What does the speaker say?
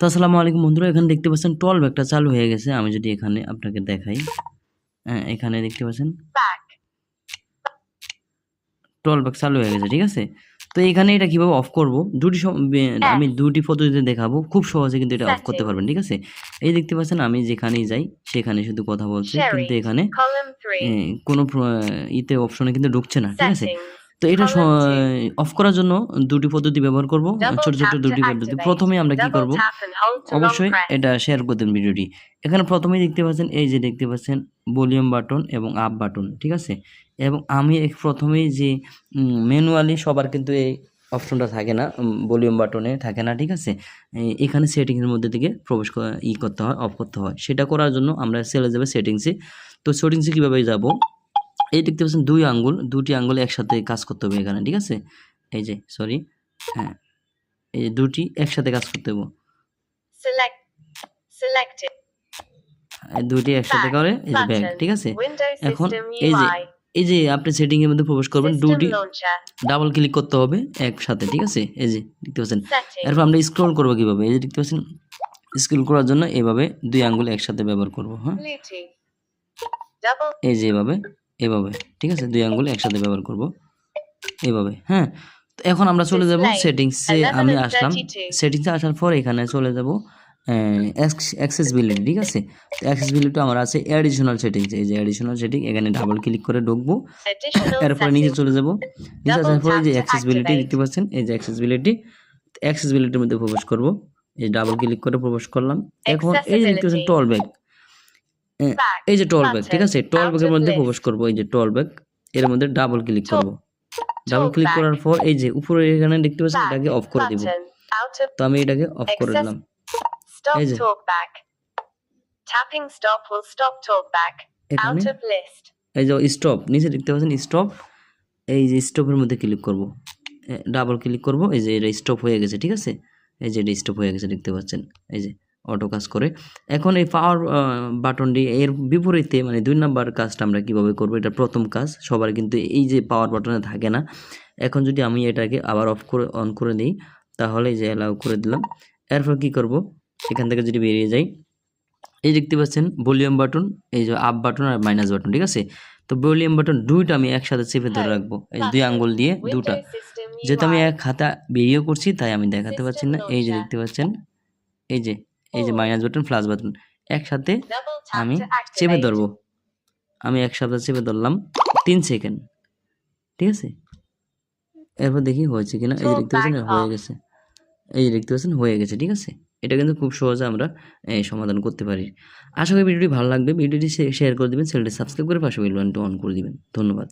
আসসালামু আলাইকুম বন্ধুরা, এখানে দেখতে পাচ্ছেন টল ব্যাগটা চালু হয়ে গেছে। আমি যদি এখানে আপনাকে দেখাই, এখানে দেখতে পাচ্ছেন টল ব্যাগ চালু হয়ে গেছে, ঠিক আছে। তো এখানে এটা কিভাবে অফ করব, আমি দুটি পদ্ধতিতে দেখাবো, খুব সহজে কিন্তু এটা অফ করতে পারবেন, ঠিক আছে। এই দেখতে পাচ্ছেন আমি যেখানেই যাই সেখানে শুধু কথা বলছে, কিন্তু এখানে কোনো ইতে অপশনে কিন্তু ঢুকছে না, ঠিক আছে। তো এটা অফ করার জন্য দুটি পদ্ধতি ব্যবহার করব, ছোট ছোট দুটি পদ্ধতি। প্রথমে আমরা কি করব, অবশ্যই এটা শেয়ার করে দেন ভিডিওটি। এখানে প্রথমেই দেখতে পাচ্ছেন, এই যে দেখতে পাচ্ছেন ভলিউম বাটন এবং আপ বাটন, ঠিক আছে। এবং আমি প্রথমেই যে ম্যানুয়ালি সবার কিন্তু এই অপশনটা থাকে না, ভলিউম বাটনে থাকে না, ঠিক আছে। এখানে সেটিংসের মধ্যে থেকে প্রবেশ করতে হয়, অফ করতে হয়। সেটা করার জন্য আমরা চলে যাবে সেটিংসে। তো সেটিংসে কীভাবে যাব, এই দেখতে পাচ্ছেন দুটি আঙ্গুল একসাথে কাজ করতে হবে এখানে, ঠিক আছে। এই যে সরি, হ্যাঁ, এই যে দুটি একসাথে কাজ করতে হবে, দুটি একসাথে করে এই যে ব্যাগ, ঠিক আছে। এখন এই যে আপনি সেটিং এর মধ্যে প্রবেশ করবেন, দুটি ডাবল ক্লিক করতে হবে একসাথে, ঠিক আছে। এই যে দেখতে পাচ্ছেন, এরপর আমরা স্ক্রল করবো কিভাবে, এই যে দেখতে পাচ্ছেন স্ক্রল করার জন্য এভাবে দুই আঙ্গুল একসাথে ব্যবহার করব, হ্যাঁ, এই যে এভাবে, ঠিক আছে, দুই আঙ্গুল একসাথে ব্যবহার করব এভাবে, হ্যাঁ। তো এখন আমরা চলে যাব সেটিংসে, আমি আসলাম সেটিংসে, আসার পর এখানে চলে যাব অ্যাক্সেসিবিলিটি, ঠিক আছে। তো অ্যাক্সেসিবিলিটি আমার আছে অ্যাডিশনাল সেটিংস, এই যে অ্যাডিশনাল সেটিং, এখানে ডাবল ক্লিক করে ঢুকবো। এরপরে নিচে চলে যাব, নিচে আসার পরে যে অ্যাক্সেসিবিলিটি দেখতে পাচ্ছেন, এই যে অ্যাক্সেসিবিলিটির মধ্যে প্রবেশ করব, এই ডাবল ক্লিক করে প্রবেশ করলাম। এখন এই যে দেখতে পাচ্ছেন টল ব্যাগ, এই যে টল ব্যাগ, ঠিক আছে, টল ব্যাগের মধ্যে প্রবেশ করব, এই যে টল ব্যাগ, এর মধ্যে ডাবল ক্লিক করব। ডাবল ক্লিক করার পর এই যে উপরে এখানে দেখতে পাচ্ছেন, এটাকে অফ করে দিব। তো আমি এটাকে অফ করে দিলাম, এই যে এই যে স্টপ, নিচে দেখতে পাচ্ছেন স্টপ, এই যে স্টপের মধ্যে ক্লিক করব, ডাবল ক্লিক করব, এই যে এটা স্টপ হয়ে গেছে, ঠিক আছে। এই যে এটা স্টপ হয়ে গেছে, দেখতে পাচ্ছেন, এই যে অটো কাজ করে। এখন এই পাওয়ার বাটনটি এর বিপরীতে, মানে 2 নাম্বার কাজটা আমরা কিভাবে করব, এটা প্রথম কাজ, সবার কিন্তু এই যে পাওয়ার বাটনে থাকে না। এখন যদি আমি এটাকে আবার অন করে দিই, তাহলে এই যে অ্যালাউ করে দিলাম। এরপর কি করব, এখান থেকে যদি বেরিয়ে যাই, এই দেখতে পাচ্ছেন ভলিউম বাটন, এই যে আপ বাটন আর মাইনাস বাটন, ঠিক আছে। তো ভলিউম বাটন দুইটা আমি একসাথে চেপে ধরে রাখবো, এই দুই আঙ্গুল দিয়ে দুটা, যেহেতু আমি এক হাতে বেরিয়ে করছি তাই আমি দেখাতে পাচ্ছি না। এই যে দেখতে পাচ্ছেন, এই যে মাইনাস বাটন প্লাস বাটন একসাথে আমি চেপে ধরবো, আমি একসাথে চেপে ধরলাম 3 সেকেন্ড, ঠিক আছে। এরপর দেখি হয়েছে কিনা, এই যে দেখতে পাচ্ছেন হয়ে গেছে, এই যে দেখতে পাচ্ছেন হয়ে গেছে, ঠিক আছে। এটা কিন্তু খুব সহজে আমরা সমাধান করতে পারি। আশা করি ভিডিওটি ভালো লাগবে, ভিডিওটি শেয়ার করে দিবেন, চ্যানেলটি সাবস্ক্রাইব করে পাশে বেল বাটনটি অন করে দিবেন। ধন্যবাদ।